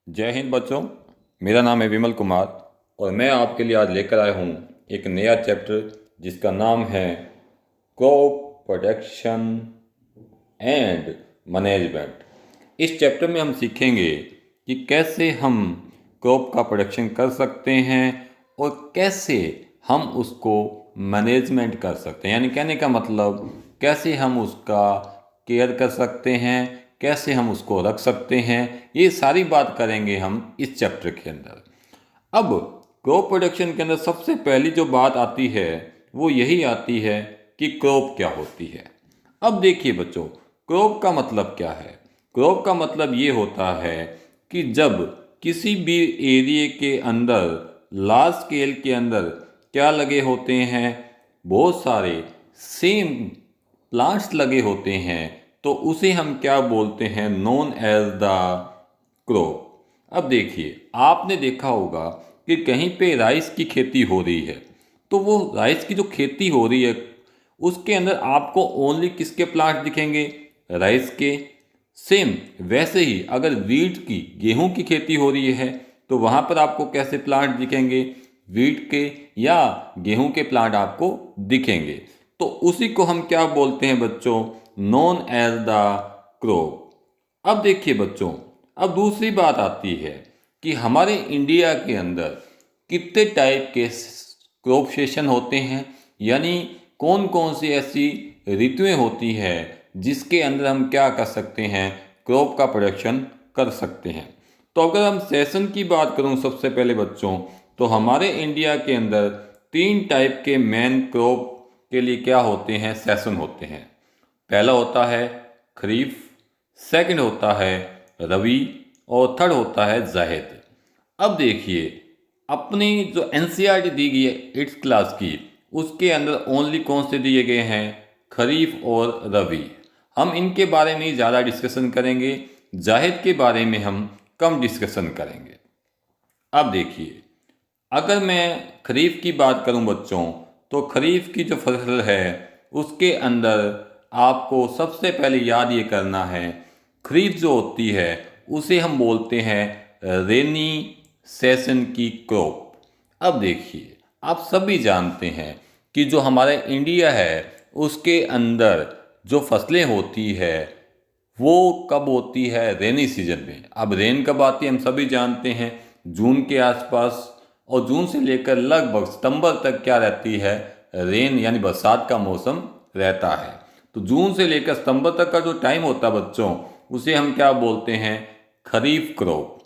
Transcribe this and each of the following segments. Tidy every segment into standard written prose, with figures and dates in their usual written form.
जय हिंद बच्चों। मेरा नाम है विमल कुमार और मैं आपके लिए आज लेकर आया हूँ एक नया चैप्टर जिसका नाम है क्रॉप प्रोडक्शन एंड मैनेजमेंट। इस चैप्टर में हम सीखेंगे कि कैसे हम क्रॉप का प्रोडक्शन कर सकते हैं और कैसे हम उसको मैनेजमेंट कर सकते हैं। यानी कहने का मतलब कैसे हम उसका केयर कर सकते हैं, कैसे हम उसको रख सकते हैं, ये सारी बात करेंगे हम इस चैप्टर के अंदर। अब क्रॉप प्रोडक्शन के अंदर सबसे पहली जो बात आती है वो यही आती है कि क्रॉप क्या होती है। अब देखिए बच्चों, क्रॉप का मतलब क्या है। क्रॉप का मतलब ये होता है कि जब किसी भी एरिया के अंदर लार्ज स्केल के अंदर क्या लगे होते हैं, बहुत सारे सेम प्लांट्स लगे होते हैं, तो उसे हम क्या बोलते हैं, नोन एज द क्रॉप। अब देखिए, आपने देखा होगा कि कहीं पे राइस की खेती हो रही है, तो वो राइस की जो खेती हो रही है उसके अंदर आपको ओनली किसके प्लांट दिखेंगे, राइस के। सेम वैसे ही अगर वीट की, गेहूं की खेती हो रही है तो वहां पर आपको कैसे प्लांट दिखेंगे, वीट के या गेहूं के प्लांट आपको दिखेंगे। तो उसी को हम क्या बोलते हैं बच्चों, नॉन एज द क्रॉप। अब देखिए बच्चों, अब दूसरी बात आती है कि हमारे इंडिया के अंदर कितने टाइप के क्रॉप सेशन होते हैं, यानी कौन कौन सी ऐसी ऋतुएं होती है जिसके अंदर हम क्या कर सकते हैं, क्रॉप का प्रोडक्शन कर सकते हैं। तो अगर हम सेशन की बात करूं सबसे पहले बच्चों, तो हमारे इंडिया के अंदर 3 टाइप के मेन क्रॉप के लिए क्या होते हैं, सेशन होते हैं। पहला होता है खरीफ, सेकंड होता है रबी और थर्ड होता है जायद। अब देखिए, अपनी जो एनसीईआरटी दी गई है 8th क्लास की, उसके अंदर ओनली कौन से दिए गए हैं, खरीफ और रबी। हम इनके बारे में ज़्यादा डिस्कशन करेंगे, जाहिद के बारे में हम कम डिस्कशन करेंगे। अब देखिए, अगर मैं खरीफ की बात करूं बच्चों, तो खरीफ की जो फसल है उसके अंदर आपको सबसे पहले याद ये करना है, खरीफ जो होती है उसे हम बोलते हैं रेनी सेशन की क्रॉप। अब देखिए, आप सभी जानते हैं कि जो हमारा इंडिया है उसके अंदर जो फसलें होती है वो कब होती है, रेनी सीजन में। अब रेन कब आती है हम सभी जानते हैं, जून के आसपास। और जून से लेकर लगभग सितंबर तक क्या रहती है, रेन यानी बरसात का मौसम रहता है। तो जून से लेकर सितंबर तक का जो टाइम होता है बच्चों, उसे हम क्या बोलते हैं, खरीफ क्रॉप।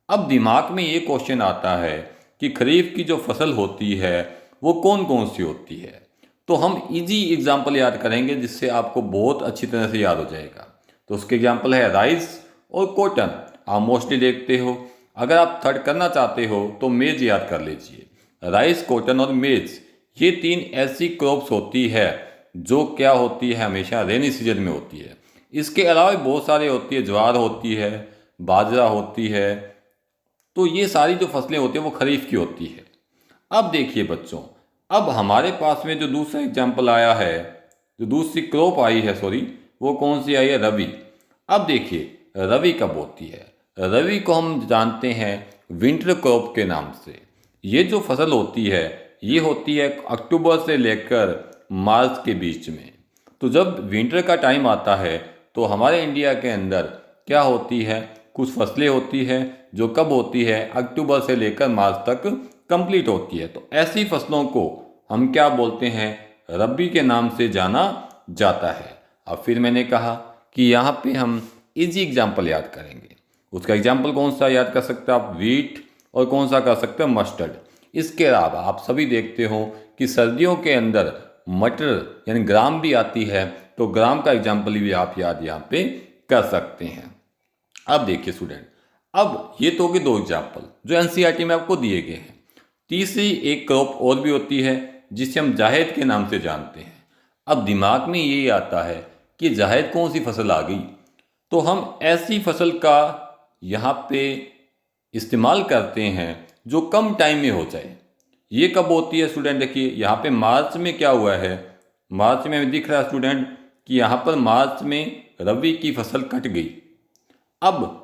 अब दिमाग में ये क्वेश्चन आता है कि खरीफ की जो फसल होती है वो कौन कौन सी होती है। तो हम इजी एग्जाम्पल याद करेंगे जिससे आपको बहुत अच्छी तरह से याद हो जाएगा। तो उसके एग्जाम्पल है राइस और कॉटन। आप मोस्टली देखते हो। अगर आप थर्ड करना चाहते हो तो मेज याद कर लीजिए। राइस, कॉटन और मेज, ये 3 ऐसी क्रॉप्स होती है जो क्या होती है, हमेशा रेनी सीजन में होती है। इसके अलावा भी बहुत सारे होती है, ज्वार होती है, बाजरा होती है। तो ये सारी जो फसलें होती हैं वो खरीफ की होती है। अब देखिए बच्चों, अब हमारे पास में जो दूसरा एग्जाम्पल आया है, जो दूसरी क्रॉप आई है, सॉरी, वो कौन सी आई है, रबी। अब देखिए रबी कब होती है, रबी को हम जानते हैं विंटर क्रॉप के नाम से। ये जो फसल होती है ये होती है अक्टूबर से लेकर मार्च के बीच में। तो जब विंटर का टाइम आता है तो हमारे इंडिया के अंदर क्या होती है, कुछ फसलें होती है जो कब होती है, अक्टूबर से लेकर मार्च तक कंप्लीट होती है। तो ऐसी फसलों को हम क्या बोलते हैं, रबी के नाम से जाना जाता है। अब फिर मैंने कहा कि यहाँ पे हम इजी एग्जाम्पल याद करेंगे। उसका एग्जाम्पल कौन सा याद कर सकते हैं आप, वीट, और कौन सा कर सकते हैं, मस्टर्ड। इसके अलावा आप सभी देखते हो कि सर्दियों के अंदर मटर यानी ग्राम भी आती है, तो ग्राम का एग्जाम्पल भी आप याद यहाँ पे कर सकते हैं। अब देखिए स्टूडेंट, अब ये तो होगी 2 एग्जाम्पल जो एनसीईआरटी में आपको दिए गए हैं। तीसरी एक क्रॉप और भी होती है जिसे हम जायद के नाम से जानते हैं। अब दिमाग में ये आता है कि जायद कौन सी फसल आ गई, तो हम ऐसी फसल का यहाँ पे इस्तेमाल करते हैं जो कम टाइम में हो जाए। ये कब होती है स्टूडेंट, देखिए यहाँ पे मार्च में क्या हुआ है, मार्च में हमें दिख रहा है स्टूडेंट कि यहाँ पर मार्च में रबी की फसल कट गई। अब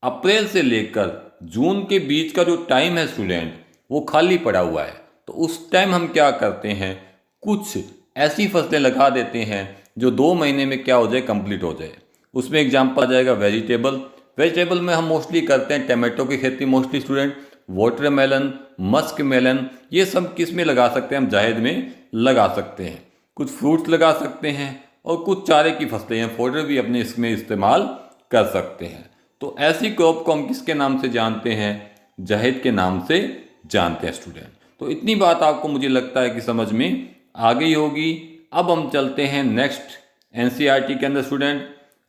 अप्रैल से लेकर जून के बीच का जो टाइम है स्टूडेंट वो खाली पड़ा हुआ है, तो उस टाइम हम क्या करते हैं, कुछ ऐसी फसलें लगा देते हैं जो 2 महीने में क्या हो जाए, कंप्लीट हो जाए। उसमें एग्जाम्पल आ जाएगा वेजिटेबल। वेजिटेबल में हम मोस्टली करते हैं टमाटो की खेती mostly student, watermelon, muskmelon, ये सब किस में लगा सकते हैं हम, जायद में लगा सकते हैं। कुछ फ्रूट्स लगा सकते हैं और कुछ चारे की फसलें हैं, फोडर भी अपने इसमें इस्तेमाल कर सकते हैं। तो ऐसी क्रॉप को हम किसके नाम से जानते हैं, जायद के नाम से जानते हैं स्टूडेंट। तो इतनी बात आपको मुझे लगता है कि समझ में आ गई होगी। अब हम चलते हैं नेक्स्ट एनसीईआरटी के अंदर स्टूडेंट।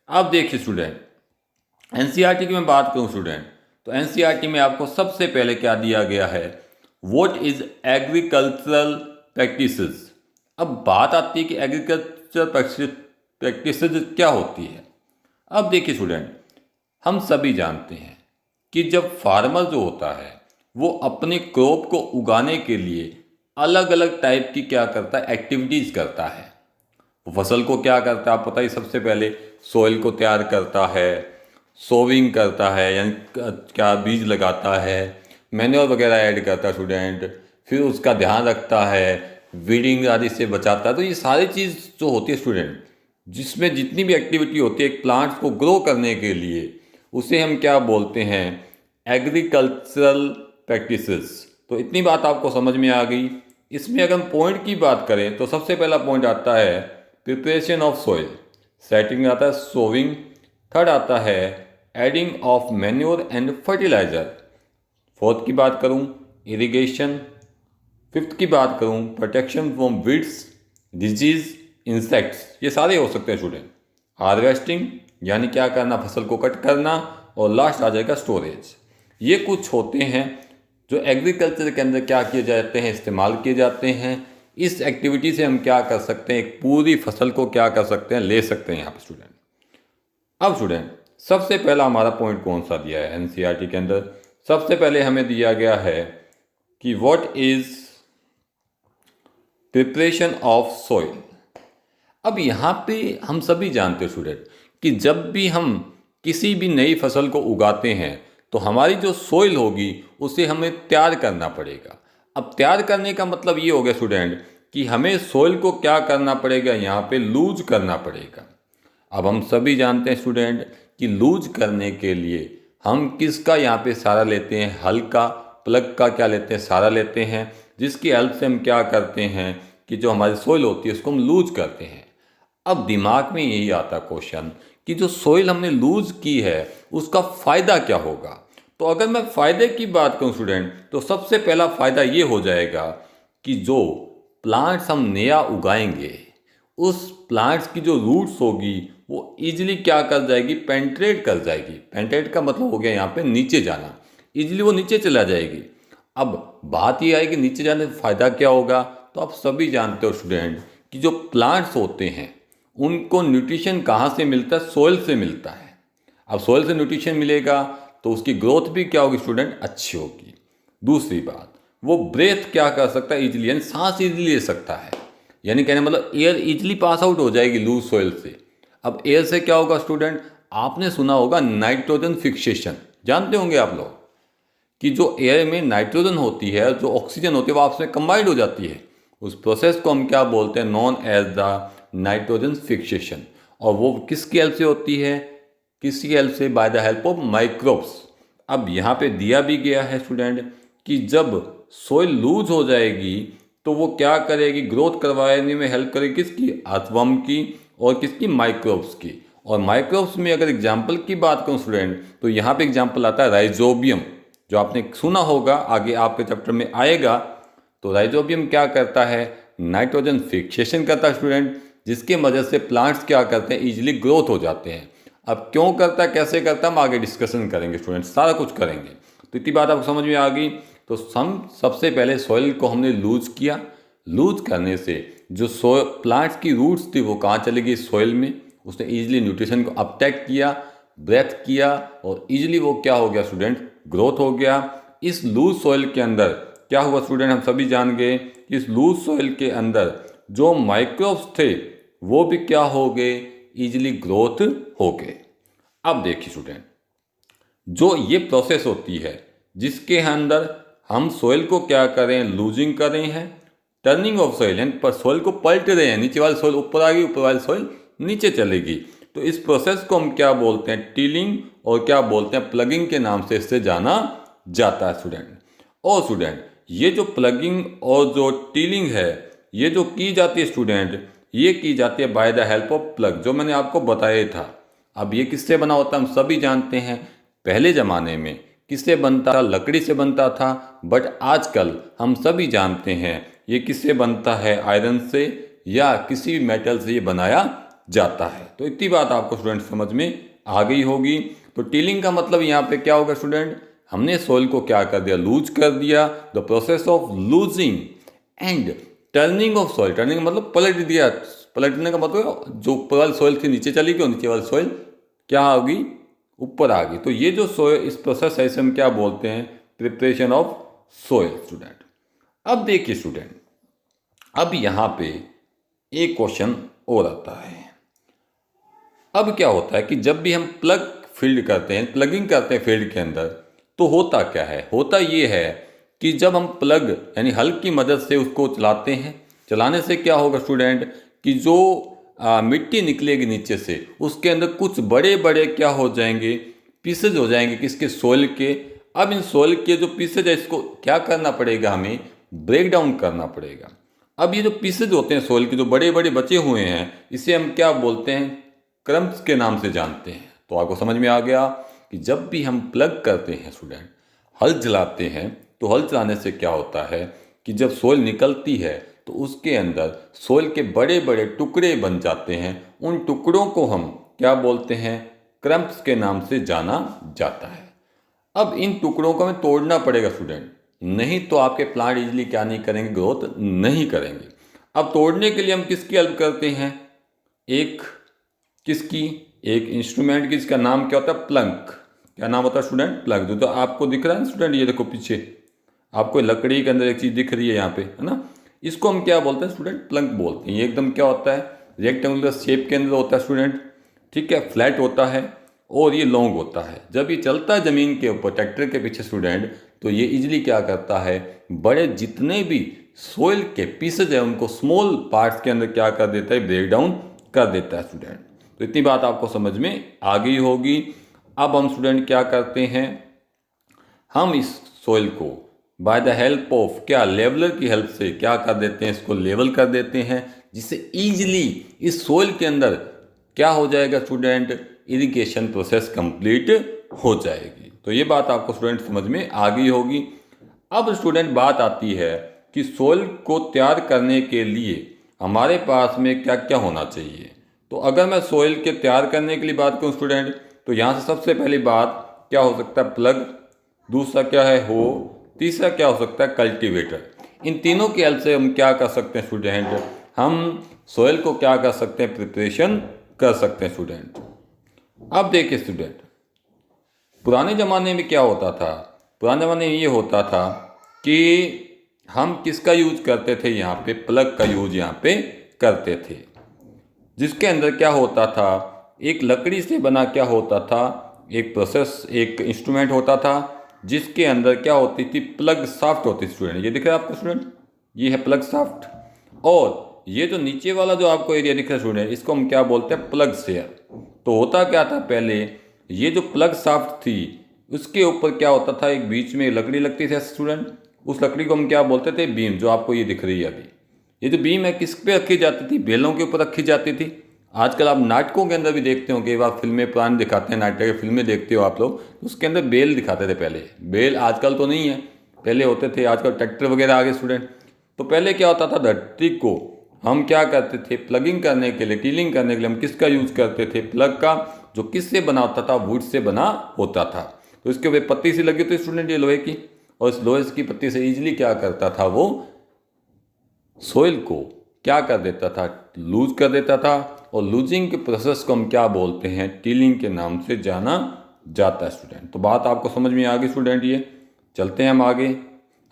अब देखिए स्टूडेंट, एनसीईआरटी की मैं बात करूं स्टूडेंट, तो एनसीईआरटी में आपको सबसे पहले क्या दिया गया है, व्हाट इज एग्रीकल्चरल प्रैक्टिसेस। अब बात आती है कि एग्रीकल्चर प्रैक्टिसेस क्या होती है। अब देखिए स्टूडेंट, हम सभी जानते हैं कि जब फार्मर जो होता है वो अपने क्रॉप को उगाने के लिए अलग अलग टाइप की क्या करता है, एक्टिविटीज़ करता है। वो फसल को क्या करता है, आप पता ही, सबसे पहले सोइल को तैयार करता है, सोविंग करता है यानी क्या बीज लगाता है, मैन्योर वगैरह ऐड करता है स्टूडेंट, फिर उसका ध्यान रखता है, वीडिंग आदि से बचाता है। तो ये सारी चीज़ जो होती है स्टूडेंट, जिसमें जितनी भी एक्टिविटी होती है एक प्लांट्स को ग्रो करने के लिए, उसे हम क्या बोलते हैं, एग्रीकल्चरल प्रैक्टिसेस। तो इतनी बात आपको समझ में आ गई। इसमें अगर हम पॉइंट की बात करें तो सबसे पहला पॉइंट आता है प्रिपरेशन ऑफ सॉइल, सेटिंग आता है सोविंग, थर्ड आता है adding of manure and fertiliser, fourth की बात करूं इरिगेशन, फिफ्थ की बात करूं protection from weeds, disease, insects, ये सारे हो सकते हैं स्टूडेंट, हार्वेस्टिंग यानी क्या करना, फसल को कट करना, और लास्ट आ जाएगा स्टोरेज। ये कुछ होते हैं जो एग्रीकल्चर के अंदर क्या किए जाते हैं, इस्तेमाल किए जाते हैं। इस एक्टिविटी से हम क्या कर सकते हैं, एक पूरी फसल को क्या कर सकते हैं, ले सकते हैं यहाँ पे स्टूडेंट। अब स्टूडेंट सबसे पहला हमारा पॉइंट कौन सा दिया है एनसीईआरटी के अंदर, सबसे पहले हमें दिया गया है कि what is preparation of soil. अब यहाँ पे हम सभी जानते हैं स्टूडेंट कि जब भी हम किसी भी नई फसल को उगाते हैं तो हमारी जो सोइल होगी उसे हमें तैयार करना पड़ेगा। अब तैयार करने का मतलब ये हो गया स्टूडेंट कि हमें सोइल को क्या करना पड़ेगा, यहाँ पे लूज करना पड़ेगा। अब हम सभी जानते हैं स्टूडेंट कि लूज करने के लिए हम किसका यहाँ पे सहारा लेते हैं, हल का, प्लग का क्या लेते हैं, सहारा लेते हैं, जिसकी हेल्प से हम क्या करते हैं कि जो हमारी सोइल होती है उसको हम लूज करते हैं। अब दिमाग में यही आता क्वेश्चन कि जो सोइल हमने लूज की है उसका फ़ायदा क्या होगा। तो अगर मैं फ़ायदे की बात करूं स्टूडेंट, तो सबसे पहला फ़ायदा ये हो जाएगा कि जो प्लांट्स हम नया उगाएंगे उस प्लांट्स की जो रूट्स होगी वो इजीली क्या कर जाएगी, पेंट्रेट कर जाएगी। पेंट्रेट का मतलब हो गया यहाँ पे नीचे जाना, इजीली वो नीचे चला जाएगी। अब बात ये आई कि नीचे जाने से फ़ायदा क्या होगा, तो आप सभी जानते हो स्टूडेंट कि जो प्लांट्स होते हैं उनको न्यूट्रिशन कहाँ से मिलता है, सोइल से मिलता है। अब सोइल से न्यूट्रिशन मिलेगा तो उसकी ग्रोथ भी क्या होगी स्टूडेंट, अच्छी होगी। दूसरी बात, वो ब्रेथ क्या कर सकता है इजीली, यानी सांस इजीली ले सकता है, यानी कहने मतलब एयर इजीली पास आउट हो जाएगी लूज सोइल से। अब एयर से क्या होगा स्टूडेंट, आपने सुना होगा नाइट्रोजन फिक्सेशन, जानते होंगे आप लोग कि जो एयर में नाइट्रोजन होती है, जो ऑक्सीजन होती है, वो आपस में कंबाइंड हो जाती है। उस प्रोसेस को हम क्या बोलते हैं, known as the nitrogen fixation. और वो किसकी हेल्प से होती है, किसकी हेल्प से, by the help of microbes. अब यहाँ पे दिया भी गया है स्टूडेंट कि जब सोइल लूज हो जाएगी तो वो क्या करेगी, ग्रोथ करवाने में हेल्प करेगी, किसकी, अर्थवर्म की और किसकी, माइक्रोब्स की। और माइक्रोब्स में अगर एग्जाम्पल की बात करूँ स्टूडेंट, तो यहाँ पे एग्जाम्पल आता है राइजोबियम, जो आपने सुना होगा, आगे आपके चैप्टर में आएगा। तो राइजोबियम क्या करता है, नाइट्रोजन फिक्सेशन करता है स्टूडेंट, जिसके वजह से प्लांट्स क्या करते हैं, इजीली ग्रोथ हो जाते हैं। अब क्यों करता है, कैसे करता है, हम आगे डिस्कशन करेंगे स्टूडेंट, सारा कुछ करेंगे। तो इतनी बात आपको समझ में आ गई। तो हम सबसे पहले सॉइल को हमने लूज किया, लूज करने से जो प्लांट्स की रूट्स थी वो कहाँ चली गई, सॉइल में, उसने ईजिली न्यूट्रिशन को अपटेक किया, ब्रेथ किया, और ईजिली वो क्या हो गया स्टूडेंट, ग्रोथ हो गया। इस लूज सॉइल के अंदर क्या हुआ स्टूडेंट, हम सभी जान गए कि इस लूज सॉइल के अंदर जो माइक्रोब्स थे वो भी क्या हो गए, इजीली ग्रोथ हो गए। अब देखिए स्टूडेंट, जो ये प्रोसेस होती है जिसके अंदर हम सॉइल को क्या करें, लूजिंग कर रहे हैं, टर्निंग ऑफ सॉइल यानी पर सॉइल को पलट रहे हैं, नीचे वाली सॉइल ऊपर आ गई, ऊपर वाली सॉइल नीचे चलेगी। तो इस प्रोसेस को हम क्या बोलते हैं, टीलिंग और क्या बोलते हैं, प्लगिंग के नाम से इससे जाना जाता है स्टूडेंट। और स्टूडेंट ये जो प्लगिंग और जो टीलिंग है ये जो की जाती है स्टूडेंट, ये की जाती है by the help of plug, जो मैंने आपको बताया था। अब ये किससे बना होता है हम सभी जानते हैं। पहले ज़माने में किससे बनता था, लकड़ी से बनता था, बट आजकल हम सभी जानते हैं ये किससे बनता है, आयरन से या किसी भी मेटल से ये बनाया जाता है। तो इतनी बात आपको स्टूडेंट समझ में आ गई होगी। तो टीलिंग का मतलब यहाँ पे क्या होगा स्टूडेंट, हमने सॉइल को क्या कर दिया, लूज कर दिया। The process of losing and turning of soil, turning मतलब पलट दिया, पलटने का मतलब जो ऊपर वाली सॉइल थी नीचे चली गई और नीचे वाली सॉइल क्या होगी, ऊपर आ गई। तो ये जो सॉइल इस प्रोसेस है इसे हम क्या बोलते हैं, प्रिपरेशन ऑफ सॉइल स्टूडेंट। अब देखिए स्टूडेंट, अब यहाँ पे एक क्वेश्चन और आता है। अब क्या होता है कि जब भी हम प्लग फील्ड करते हैं, प्लगिंग करते हैं फील्ड के अंदर, तो होता क्या है, होता ये है कि जब हम प्लग यानी हल की मदद से उसको चलाते हैं, चलाने से क्या होगा स्टूडेंट कि जो मिट्टी निकलेगी नीचे से उसके अंदर कुछ बड़े बड़े क्या हो जाएंगे, पीसेज हो जाएंगे किसके, सोइल के। अब इन सोइल के जो पीसेज है इसको क्या करना पड़ेगा, हमें ब्रेक डाउन करना पड़ेगा। अब ये जो पीसेज होते हैं सोइल के जो बड़े बड़े बचे हुए हैं इसे हम क्या बोलते हैं, क्रम्स के नाम से जानते हैं। तो आपको समझ में आ गया कि जब भी हम प्लग करते हैं स्टूडेंट, हल चलाते हैं, तो हल चलाने से क्या होता है कि जब सोइल निकलती है तो उसके अंदर सोइल के बड़े बड़े टुकड़े बन जाते हैं। उन टुकड़ों को हम क्या बोलते हैं, क्रम्प्स के नाम से जाना जाता है। अब इन टुकड़ों को हमें तोड़ना पड़ेगा स्टूडेंट, नहीं तो आपके प्लांट इजीली क्या नहीं करेंगे, ग्रोथ नहीं करेंगे। अब तोड़ने के लिए हम किसकी हेल्प करते हैं, एक किसकी, एक इंस्ट्रूमेंट की, जिसका नाम क्या होता है, प्लंक। क्या नाम होता है स्टूडेंट, प्लग। जो तो आपको दिख रहा है स्टूडेंट, ये देखो पीछे आपको लकड़ी के अंदर एक चीज़ दिख रही है यहाँ पे, है ना, इसको हम क्या बोलते हैं स्टूडेंट, प्लंक बोलते हैं। ये एकदम क्या होता है, रेक्टेंगुलर शेप के अंदर होता है स्टूडेंट, ठीक है, फ्लैट होता है और ये लॉन्ग होता है। जब ये चलता है ज़मीन के ऊपर ट्रैक्टर के पीछे स्टूडेंट, तो ये इजीली क्या करता है, बड़े जितने भी सोइल के पीसेज है उनको स्मॉल पार्ट्स के अंदर क्या कर देता है, ब्रेक डाउन कर देता है स्टूडेंट। तो इतनी बात आपको समझ में आ गई होगी। अब हम स्टूडेंट क्या करते हैं, हम इस सोइल को बाय द हेल्प ऑफ क्या, लेवलर की हेल्प से क्या कर देते हैं, इसको लेवल कर देते हैं, जिससे ईजिली इस सोइल के अंदर क्या हो जाएगा स्टूडेंट, इरिगेशन प्रोसेस कंप्लीट हो जाएगी। तो ये बात आपको स्टूडेंट समझ में आ गई होगी। अब स्टूडेंट बात आती है कि सोइल को तैयार करने के लिए हमारे पास में क्या क्या होना चाहिए। तो अगर मैं सोइल के तैयार करने के लिए बात करूँ स्टूडेंट, तो यहाँ से सबसे पहली बात क्या हो सकता है, प्लग, दूसरा क्या है, हो, तीसरा क्या हो सकता है, कल्टीवेटर। इन तीनों की हेल्प से हम क्या कर सकते हैं स्टूडेंट, हम सोइल को क्या कर सकते हैं, प्रिपरेशन कर सकते हैं स्टूडेंट। अब देखिए स्टूडेंट, पुराने ज़माने में क्या होता था, पुराने ज़माने में ये होता था कि हम किसका यूज करते थे, यहाँ पे प्लग का यूज यहाँ पे करते थे, जिसके अंदर क्या होता था, एक लकड़ी से बना क्या होता था, एक प्रोसेस, एक इंस्ट्रूमेंट होता था, जिसके अंदर क्या होती थी, प्लग शाफ्ट होती थी स्टूडेंट। ये दिख रहा है आपको स्टूडेंट, ये है प्लग शाफ्ट। और ये जो नीचे वाला जो आपको एरिया दिख रहा है स्टूडेंट, इसको हम क्या बोलते हैं, प्लग शेयर। तो होता क्या था, पहले ये जो प्लग शाफ्ट थी उसके ऊपर क्या होता था, एक बीच में लकड़ी लगती थी स्टूडेंट, उस लकड़ी को हम क्या बोलते थे, बीम, जो आपको ये दिख रही है अभी। ये जो बीम है किस पे रखी जाती थी, बेलों के ऊपर रखी जाती थी। आजकल आप नाटकों के अंदर भी देखते हो, कई बार फिल्में पुरानी दिखाते हैं, नाटक की फिल्में देखते हो आप लोग, तो उसके अंदर बेल दिखाते थे पहले। बेल आजकल तो नहीं है, पहले होते थे, आजकल ट्रैक्टर वगैरह आ गए स्टूडेंट। तो पहले क्या होता था, धरती को हम क्या करते थे, प्लगिंग करने के लिए, टीलिंग करने के लिए हम किसका यूज़ करते थे, प्लग का, जो किससे बना होता था, वुड से बना होता था। तो इसके ऊपर पत्ती सी लगी होती स्टूडेंट, ये लोहे की, और इस लोहे की पत्ती से ईजिली क्या करता था, वो सोइल को क्या कर देता था, लूज कर देता था। और लूजिंग के प्रोसेस को हम क्या बोलते हैं, टीलिंग के नाम से जाना जाता है स्टूडेंट। तो बात आपको समझ में आ गई स्टूडेंट। ये चलते हैं हम आगे।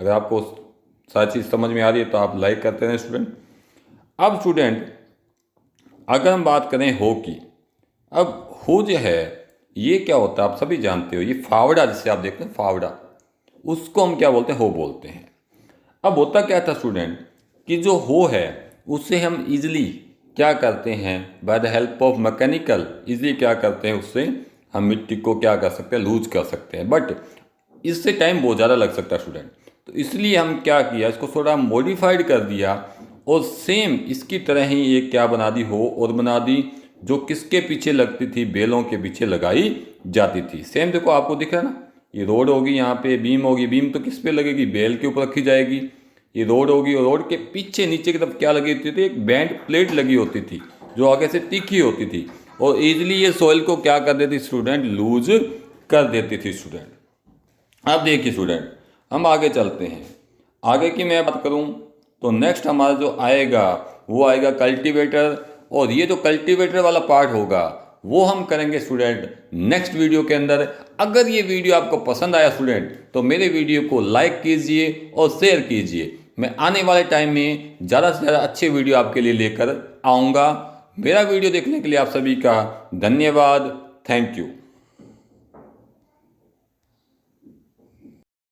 अगर आपको सारी चीज़ समझ में आ रही है तो आप लाइक करते रहें स्टूडेंट। अब स्टूडेंट अगर हम बात करें हो की, अब हो जो है ये क्या होता है आप सभी जानते हो, ये फावड़ा जिसे आप देखते हैं फावड़ा, उसको हम क्या बोलते हैं, हो बोलते हैं। अब होता क्या था स्टूडेंट कि जो हो है उससे हम इजीली क्या करते हैं, by the help of mechanical easily क्या करते हैं, उससे हम मिट्टी को क्या कर सकते हैं, लूज कर सकते हैं। बट इससे टाइम बहुत ज़्यादा लग सकता है स्टूडेंट, तो इसलिए हम क्या किया, इसको थोड़ा मॉडिफाइड कर दिया और सेम इसकी तरह ही एक क्या बना दी, हो और बना दी, जो किसके पीछे लगती थी, बेलों के पीछे लगाई जाती थी। सेम देखो आपको दिख रहा है ना, ये रोड होगी, यहाँ पे बीम होगी, बीम तो किस पे लगेगी, बेल के ऊपर रखी जाएगी। ये रोड होगी और रोड के पीछे नीचे की तरफ क्या लगी होती थी, एक बैंड प्लेट लगी होती थी जो आगे से तीखी होती थी और इजीली ये सॉइल को क्या कर देती स्टूडेंट, लूज कर देती थी स्टूडेंट। अब देखिए स्टूडेंट, हम आगे चलते हैं। आगे की मैं बात करूं तो नेक्स्ट हमारा जो आएगा वो आएगा कल्टीवेटर, और ये जो कल्टीवेटर वाला पार्ट होगा वो हम करेंगे स्टूडेंट नेक्स्ट वीडियो के अंदर। अगर ये वीडियो आपको पसंद आया स्टूडेंट तो मेरे वीडियो को लाइक कीजिए और शेयर कीजिए। मैं आने वाले टाइम में ज़्यादा से ज़्यादा अच्छे वीडियो आपके लिए लेकर आऊँगा। मेरा वीडियो देखने के लिए आप सभी का धन्यवाद। Thank you.